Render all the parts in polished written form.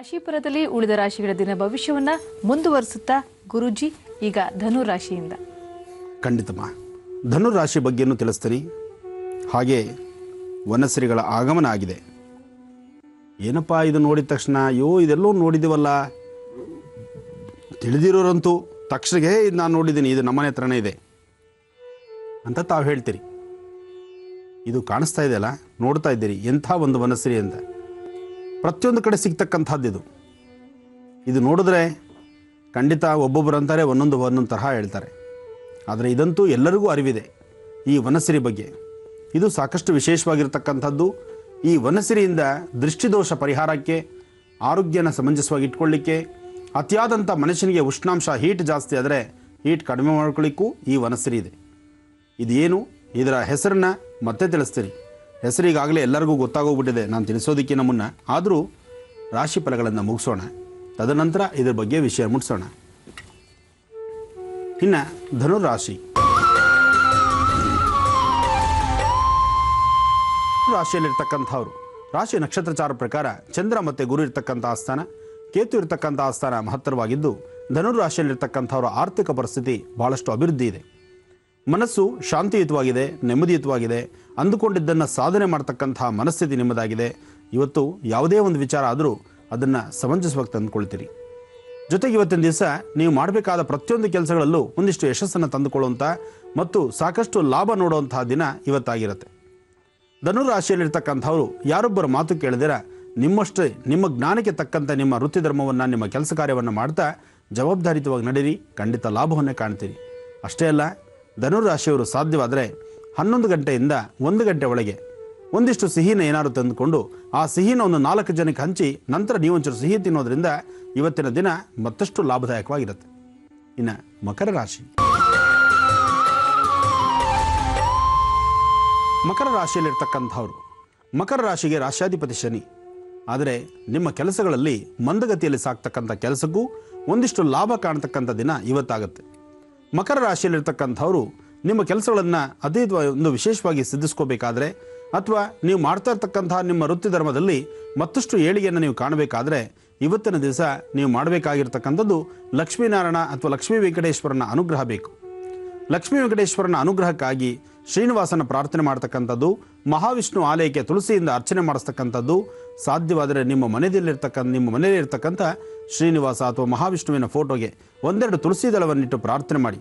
ರಾಶಿಫಲದಲ್ಲಿ ಉಳಿದ ರಾಶಿಗಳ ದಿನ ಭವಿಷ್ಯವನ್ನ ಮುಂದುವರಿಸುತ್ತಾ ಗುರುಜಿ ಈಗ ಧನು ರಾಶಿಯಿಂದ. ಖಂಡಿತಮ್ಮ ಧನು ರಾಶಿ ಬಗ್ಗೆನೂ ತಿಳಿಸ್ತೀನಿ. ಹಾಗೆ ವನಸ್ರಿಗಳ ಆಗಮನ ಆಗಿದೆ. ಏನಪ್ಪ ಇದು ನೋಡಿದ ತಕ್ಷಣ ಇದೆಲ್ಲೋ ನೋಡಿದ್ದೀವಲ್ಲ, ತಿಳಿದಿರೋರಂತೂ ತಕ್ಷಣಗೆ ಇದು ನಾನು ನೋಡಿದ್ದೀನಿ, ಇದು ನಮ್ಮನೆ ಹತ್ರನೇ ಇದೆ ಅಂತ ತಾವು ಹೇಳ್ತೀರಿ. ಇದು ಕಾಣಿಸ್ತಾ ಇದೆಯಲ್ಲ, ನೋಡ್ತಾ ಇದ್ದೀರಿ ಎಂಥ ಒಂದು ವನಸ್ರಿ ಅಂತ. ಪ್ರತಿಯೊಂದು ಕಡೆ ಸಿಗ್ತಕ್ಕಂಥದ್ದು ಇದು ನೋಡಿದ್ರೆ ಖಂಡಿತ ಒಬ್ಬೊಬ್ಬರು ಅಂತಾರೆ, ಒಂದೊಂದು ತರಹ ಹೇಳ್ತಾರೆ. ಆದರೆ ಇದಂತೂ ಎಲ್ಲರಿಗೂ ಅರಿವಿದೆ ಈ ವನಸ್ರಿ ಬಗ್ಗೆ. ಇದು ಸಾಕಷ್ಟು ವಿಶೇಷವಾಗಿರ್ತಕ್ಕಂಥದ್ದು. ಈ ವನಸ್ರಿಯಿಂದ ದೃಷ್ಟಿದೋಷ ಪರಿಹಾರಕ್ಕೆ, ಆರೋಗ್ಯನ ಸಮಂಜಸವಾಗಿ ಇಟ್ಕೊಳ್ಳಿಕ್ಕೆ, ಅತಿಯಾದಂಥ ಮನುಷ್ಯನಿಗೆ ಉಷ್ಣಾಂಶ ಹೀಟ್ ಜಾಸ್ತಿ ಆದರೆ ಹೀಟ್ ಕಡಿಮೆ ಮಾಡ್ಕೊಳ್ಳಿಕ್ಕೂ ಈ ವನಸ್ರಿ ಇದೆ. ಇದೇನು ಇದರ ಹೆಸರನ್ನ ಮತ್ತೆ ತಿಳಿಸ್ತೀರಿ. ಹೆಸರಿಗಾಗಲೇ ಎಲ್ಲರಿಗೂ ಗೊತ್ತಾಗೋಗ್ಬಿಟ್ಟಿದೆ ನಾನು ತಿಳಿಸೋದಕ್ಕಿಂತ ಮುನ್ನ. ಆದರೂ ರಾಶಿ ಫಲಗಳನ್ನು ಮುಗಿಸೋಣ, ತದನಂತರ ಇದ್ರ ಬಗ್ಗೆ ವಿಷಯ ಮುಟ್ಟಿಸೋಣ. ಇನ್ನು ಧನುರಾಶಿ ರಾಶಿಯಲ್ಲಿರ್ತಕ್ಕಂಥವ್ರು, ರಾಶಿ ನಕ್ಷತ್ರಚಾರ ಪ್ರಕಾರ ಚಂದ್ರ ಮತ್ತು ಗುರು ಇರ್ತಕ್ಕಂಥ ಆಸ್ಥಾನ, ಕೇತು ಇರ್ತಕ್ಕಂಥ ಆಸ್ಥಾನ ಮಹತ್ತರವಾಗಿದ್ದು, ಧನುರಾಶಿಯಲ್ಲಿರ್ತಕ್ಕಂಥವ್ರ ಆರ್ಥಿಕ ಪರಿಸ್ಥಿತಿ ಬಹಳಷ್ಟು ಅಭಿವೃದ್ಧಿ ಇದೆ. ಮನಸ್ಸು ಶಾಂತಿಯುತವಾಗಿದೆ, ನೆಮ್ಮದಿಯುತವಾಗಿದೆ. ಅಂದುಕೊಂಡಿದ್ದನ್ನು ಸಾಧನೆ ಮಾಡ್ತಕ್ಕಂತಹ ಮನಸ್ಥಿತಿ ನಿಮ್ಮದಾಗಿದೆ. ಇವತ್ತು ಯಾವುದೇ ಒಂದು ವಿಚಾರ ಆದರೂ ಅದನ್ನು ಸಮಂಜಸವಾಗಿ ತಂದುಕೊಳ್ತೀರಿ. ಜೊತೆಗೆ ಇವತ್ತಿನ ದಿವಸ ನೀವು ಮಾಡಬೇಕಾದ ಪ್ರತಿಯೊಂದು ಕೆಲಸಗಳಲ್ಲೂ ಒಂದಿಷ್ಟು ಯಶಸ್ಸನ್ನು ತಂದುಕೊಳ್ಳುವಂಥ ಮತ್ತು ಸಾಕಷ್ಟು ಲಾಭ ನೋಡುವಂತಹ ದಿನ ಇವತ್ತಾಗಿರುತ್ತೆ. ಧನುರಾಶಿಯಲ್ಲಿರ್ತಕ್ಕಂಥವ್ರು ಯಾರೊಬ್ಬರ ಮಾತು ಕೇಳಿದಿರ ನಿಮ್ಮಷ್ಟೇ ನಿಮ್ಮ ಜ್ಞಾನಕ್ಕೆ ತಕ್ಕಂತೆ ನಿಮ್ಮ ವೃತ್ತಿ ಧರ್ಮವನ್ನು, ನಿಮ್ಮ ಕೆಲಸ ಕಾರ್ಯವನ್ನು ಮಾಡ್ತಾ ಜವಾಬ್ದಾರಿಯುತವಾಗಿ ನಡೀರಿ, ಖಂಡಿತ ಲಾಭವನ್ನೇ ಕಾಣ್ತೀರಿ. ಅಷ್ಟೇ ಅಲ್ಲ, ಧನುರಾಶಿಯವರು ಸಾಧ್ಯವಾದರೆ 11 ಗಂಟೆಯಿಂದ 1 ಗಂಟೆ ಒಳಗೆ ಒಂದಿಷ್ಟು ಸಿಹಿನ ಏನಾದ್ರು ತಂದುಕೊಂಡು ಆ ಸಿಹಿನ ಒಂದು 4 ಜನಕ್ಕೆ ಹಂಚಿ ನಂತರ ನೀವೊಂಚೂರು ಸಿಹಿ ತಿನ್ನೋದ್ರಿಂದ ಇವತ್ತಿನ ದಿನ ಮತ್ತಷ್ಟು ಲಾಭದಾಯಕವಾಗಿರುತ್ತೆ. ಇನ್ನು ಮಕರ ರಾಶಿ, ಮಕರ ರಾಶಿಯಲ್ಲಿರ್ತಕ್ಕಂಥವ್ರು, ಮಕರ ರಾಶಿಗೆ ರಾಶ್ಯಾಧಿಪತಿ ಶನಿ. ಆದರೆ ನಿಮ್ಮ ಕೆಲಸಗಳಲ್ಲಿ ಮಂದಗತಿಯಲ್ಲಿ ಸಾಕ್ತಕ್ಕಂಥ ಕೆಲಸಕ್ಕೂ ಒಂದಿಷ್ಟು ಲಾಭ ಕಾಣ್ತಕ್ಕಂಥ ದಿನ ಇವತ್ತಾಗುತ್ತೆ. ಮಕರ ರಾಶಿಯಲ್ಲಿರ್ತಕ್ಕಂಥವ್ರು ನಿಮ್ಮ ಕೆಲಸಗಳನ್ನು ಅದೇ ಒಂದು ವಿಶೇಷವಾಗಿ ಸಿದ್ಧಿಸ್ಕೋಬೇಕಾದ್ರೆ ಅಥವಾ ನೀವು ಮಾಡ್ತಾ ಇರ್ತಕ್ಕಂತಹ ನಿಮ್ಮ ವೃತ್ತಿ ಧರ್ಮದಲ್ಲಿ ಮತ್ತಷ್ಟು ಏಳಿಗೆಯನ್ನು ನೀವು ಕಾಣಬೇಕಾದ್ರೆ ಇವತ್ತಿನ ದಿವಸ ನೀವು ಮಾಡಬೇಕಾಗಿರ್ತಕ್ಕಂಥದ್ದು ಲಕ್ಷ್ಮೀನಾರಾಯಣ ಅಥವಾ ಲಕ್ಷ್ಮೀ ವೆಂಕಟೇಶ್ವರನ ಅನುಗ್ರಹ ಬೇಕು. ಲಕ್ಷ್ಮೀ ವೆಂಕಟೇಶ್ವರನ ಅನುಗ್ರಹಕ್ಕಾಗಿ ಶ್ರೀನಿವಾಸನ ಪ್ರಾರ್ಥನೆ ಮಾಡ್ತಕ್ಕಂಥದ್ದು, ಮಹಾವಿಷ್ಣು ಆಲಯಕ್ಕೆ ತುಳಸಿಯಿಂದ ಅರ್ಚನೆ ಮಾಡಿಸ್ತಕ್ಕಂಥದ್ದು, ಸಾಧ್ಯವಾದರೆ ನಿಮ್ಮ ಮನೆಯಲ್ಲಿರ್ತಕ್ಕಂಥ ಶ್ರೀನಿವಾಸ ಅಥವಾ ಮಹಾವಿಷ್ಣುವಿನ ಫೋಟೋಗೆ 1-2 ತುಳಸಿ ದಳವನ್ನಿಟ್ಟು ಪ್ರಾರ್ಥನೆ ಮಾಡಿ.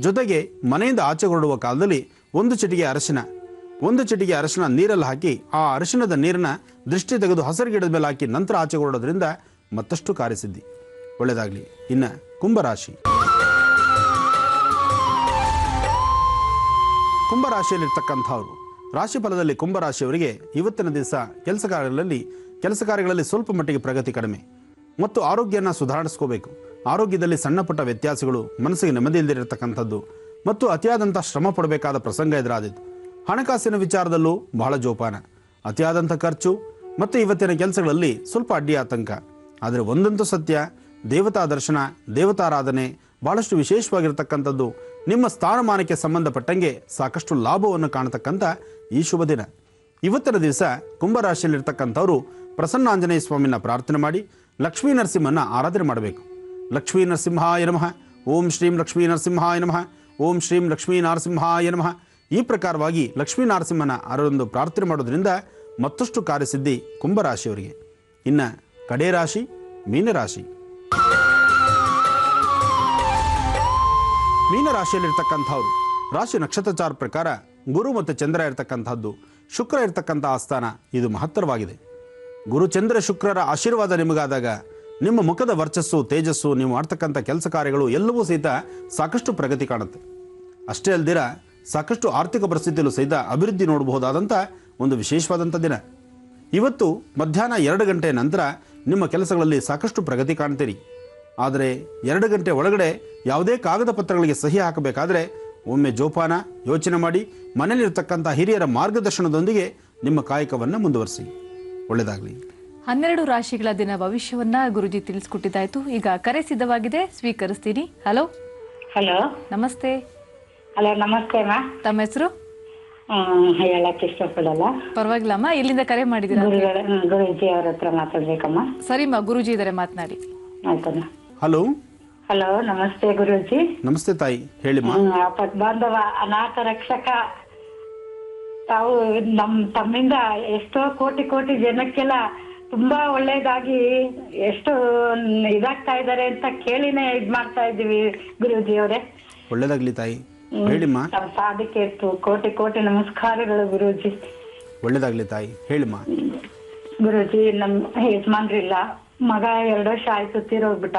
ಜೊತೆಗೆ ಮನೆಯಿಂದ ಆಚೆ ಹೊರಡುವ ಕಾಲದಲ್ಲಿ 1 ಚಿಟಿಕೆ ಅರಶಿನ ನೀರಲ್ಲಿ ಹಾಕಿ ಆ ಅರಶಿನದ ನೀರನ್ನ ದೃಷ್ಟಿ ತೆಗೆದು ಹಸಿರು ಗಿಡದ ಮೇಲೆ ಹಾಕಿ ನಂತರ ಆಚೆ ಹೊರಡೋದ್ರಿಂದ ಮತ್ತಷ್ಟು ಕಾರ್ಯಸಿದ್ಧಿ. ಒಳ್ಳೆಯದಾಗಲಿ. ಇನ್ನು ಕುಂಭರಾಶಿ, ಕುಂಭರಾಶಿಯಲ್ಲಿರ್ತಕ್ಕಂಥವ್ರು, ರಾಶಿ ಫಲದಲ್ಲಿ ಕುಂಭರಾಶಿಯವರಿಗೆ ಇವತ್ತಿನ ದಿವಸ ಕೆಲಸ ಕಾರ್ಯಗಳಲ್ಲಿ ಸ್ವಲ್ಪ ಮಟ್ಟಿಗೆ ಪ್ರಗತಿ ಕಡಿಮೆ ಮತ್ತು ಆರೋಗ್ಯನ ಸುಧಾರಿಸ್ಕೋಬೇಕು. ಆರೋಗ್ಯದಲ್ಲಿ ಸಣ್ಣ ಪುಟ್ಟ ವ್ಯತ್ಯಾಸಗಳು, ಮನಸ್ಸಿಗೆ ನೆಮ್ಮದಿ ಇಲ್ಲದಿರತಕ್ಕಂಥದ್ದು ಮತ್ತು ಅತಿಯಾದಂಥ ಶ್ರಮ ಪಡಬೇಕಾದ ಪ್ರಸಂಗ ಎದುರಾದಿತ್ತು. ಹಣಕಾಸಿನ ವಿಚಾರದಲ್ಲೂ ಬಹಳ ಜೋಪಾನ, ಅತಿಯಾದಂಥ ಖರ್ಚು ಮತ್ತು ಇವತ್ತಿನ ಕೆಲಸಗಳಲ್ಲಿ ಸ್ವಲ್ಪ ಅಡ್ಡಿ ಆತಂಕ. ಆದರೆ ಒಂದಂತೂ ಸತ್ಯ, ದೇವತಾ ದರ್ಶನ, ದೇವತಾರಾಧನೆ ಬಹಳಷ್ಟು ವಿಶೇಷವಾಗಿರ್ತಕ್ಕಂಥದ್ದು. ನಿಮ್ಮ ಸ್ಥಾನಮಾನಕ್ಕೆ ಸಂಬಂಧಪಟ್ಟಂಗೆ ಸಾಕಷ್ಟು ಲಾಭವನ್ನು ಕಾಣತಕ್ಕಂಥ ಈ ಶುಭ ದಿನ. ಇವತ್ತಿನ ದಿವಸ ಕುಂಭರಾಶಿಯಲ್ಲಿರ್ತಕ್ಕಂಥವರು ಪ್ರಸನ್ನಾಂಜನೇಯ ಸ್ವಾಮಿನ ಪ್ರಾರ್ಥನೆ ಮಾಡಿ ಲಕ್ಷ್ಮೀ ನರಸಿಂಹನ ಆರಾಧನೆ ಮಾಡಬೇಕು. ಲಕ್ಷ್ಮೀ ನರಸಿಂಹಾಯ ನಮಃ, ಓಂ ಶ್ರೀಂ ಲಕ್ಷ್ಮೀ ನರಸಿಂಹಾಯ ನಮಃ, ಓಂ ಶ್ರೀಂ ಲಕ್ಷ್ಮೀ ನರಸಿಂಹಾಯ ನಮಃ. ಈ ಪ್ರಕಾರವಾಗಿ ಲಕ್ಷ್ಮೀ ನರಸಿಂಹನ ಒಂದು ಪ್ರಾರ್ಥನೆ ಮಾಡೋದ್ರಿಂದ ಮತ್ತಷ್ಟು ಕಾರ್ಯಸಿದ್ಧಿ ಕುಂಭರಾಶಿಯವರಿಗೆ. ಇನ್ನು ಕಡೆ ರಾಶಿ ಮೀನರಾಶಿ, ಮೀನರಾಶಿಯಲ್ಲಿರ್ತಕ್ಕಂಥವ್ರು, ರಾಶಿ ನಕ್ಷತ್ರಚಾರ ಪ್ರಕಾರ ಗುರು ಮತ್ತು ಚಂದ್ರ ಇರ್ತಕ್ಕಂಥದ್ದು, ಶುಕ್ರ ಇರ್ತಕ್ಕಂಥ ಆಸ್ಥಾನ ಇದು ಮಹತ್ತರವಾಗಿದೆ. ಗುರು ಚಂದ್ರ ಶುಕ್ರರ ಆಶೀರ್ವಾದ ನಿಮಗಾದಾಗ ನಿಮ್ಮ ಮುಖದ ವರ್ಚಸ್ಸು, ತೇಜಸ್ಸು, ನೀವು ಮಾಡ್ತಕ್ಕಂಥ ಕೆಲಸ ಕಾರ್ಯಗಳು ಎಲ್ಲವೂ ಸಹಿತ ಸಾಕಷ್ಟು ಪ್ರಗತಿ ಕಾಣುತ್ತೆ. ಅಷ್ಟೇ ಅಲ್ದಿರ ಸಾಕಷ್ಟು ಆರ್ಥಿಕ ಪರಿಸ್ಥಿತಿಯಲ್ಲೂ ಸಹಿತ ಅಭಿವೃದ್ಧಿ ನೋಡಬಹುದಾದಂಥ ಒಂದು ವಿಶೇಷವಾದಂಥ ದಿನ. ಇವತ್ತು ಮಧ್ಯಾಹ್ನ 2 ಗಂಟೆ ನಂತರ ನಿಮ್ಮ ಕೆಲಸಗಳಲ್ಲಿ ಸಾಕಷ್ಟು ಪ್ರಗತಿ ಕಾಣ್ತೀರಿ. ಆದರೆ 2 ಗಂಟೆ ಒಳಗಡೆ ಯಾವುದೇ ಕಾಗದ ಪತ್ರಗಳಿಗೆ ಸಹಿ ಹಾಕಬೇಕಾದ್ರೆ ಒಮ್ಮೆ ಜೋಪಾನ ಯೋಚನೆ ಮಾಡಿ ಮನೆಯಲ್ಲಿರ್ತಕ್ಕಂಥ ಹಿರಿಯರ ಮಾರ್ಗದರ್ಶನದೊಂದಿಗೆ ನಿಮ್ಮ ಕಾಯಕವನ್ನು ಮುಂದುವರಿಸಿ. ಒಳ್ಳೆಯದಾಗಲಿ. 12 ರಾಶಿಗಳ ದಿನ ಭವಿಷ್ಯವನ್ನ ಗುರುಜಿ ತಿಳಿಸ್ಕೊಟ್ಟಿದ್ದಾಯ್ತು. ಈಗ ಕರೆ ಸಿದ್ಧವಾಗಿದೆ, ಸ್ವೀಕರಿಸ್ತೀನಿ. ಹಲೋ. ಹಲೋ ನಮಸ್ತೆ. ಹಲೋ ನಮಸ್ತೆ ಮಾ. ತಮ್ಮ ಹೆಸರು? ಹೇಳಕ್ ಇಷ್ಟಪಡಲ್ಲ. ಪರವಾಗಿಲ್ಲಮ್ಮ, ಇಲ್ಲಿಂದ ಕರೆ ಮಾಡಿದ್ದೀರಾ? ಗುರುಜಿ ಅವ್ರ ಹತ್ರ ಮಾತಾಡ್ಬೇಕಮ್ಮ. ಸರಿಮ್ಮ, ಗುರುಜಿ ಇದಾರೆ, ಮಾತನಾಡಿ. ಆಯ್ತಮ್ಮ. ಹಲೋ. ಹಲೋ, ನಮಸ್ತೆ ಗುರುಜಿ. ನಮಸ್ತೆ ತಾಯಿ, ಹೇಳಿಮ್ಮ. ಆಪತ್ ಬಾಂಧವ ಅನಾಥ ರಕ್ಷಕ ತಾವು ತಮ್ಮಿಂದ ಎಷ್ಟೋ ಕೋಟಿ ಕೋಟಿ ಜನಕ್ಕೆಲ್ಲ ತುಂಬಾ ಒಳ್ಳೇದಾಗಿ ಎಷ್ಟು ಇದಾಗ್ತಾ ಇದಾರೆ ಅಂತ ಕೇಳಿನೇ ಇದ್ ಮಾಡ್ತಾ ಇದ್ದೀವಿ ಗುರುಜಿ ಅವರೇ. ಒಳ್ಳೇದಾಗ್ಲಿ ತಾಯಿ, ಹೇಳಿಮ್ಮ. ತಮ್ಮ ಪಾದಕ್ಕೆ ಕೋಟಿ ಕೋಟಿ ನಮಸ್ಕಾರಗಳು ಗುರೂಜಿ. ಒಳ್ಳೇದಾಗ್ಲಿ ತಾಯಿ, ಹೇಳಿಮ್ಮ. ಗುರೂಜಿ, ನಮ್ ಯಜಮಾನ್ರಿಲ್ಲ, ಮಗ 2 ವರ್ಷ ಆಯ್ತು ತೀರೋಗ್ಬಿಟ್ಟ.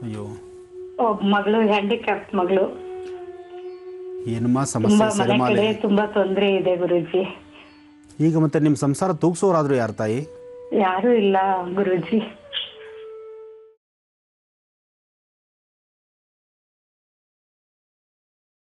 ಅಯ್ಯೋ. ಒಬ್ಬ ಮಗಳು ಹ್ಯಾಂಡಿಕ್ಯಾಪ್ ಮಗಳು. ಏನಮ್ಮ ತುಂಬಾ ಸಮಸ್ಯೆ ಮನೆ ಸೆರಮಾಲೆ? ಕಡೆ ತುಂಬಾ ತೊಂದ್ರೆ ಇದೆ ಗುರೂಜಿ. ಈಗ ಮತ್ತೆ ನಿಮ್ಮ ಸಂಸಾರ ತೂಗ್ಸೋರಾದ್ರೂ ಯಾರು ತಾಯಿ? ಯಾರು ಇಲ್ಲ ಗುರೂಜಿ.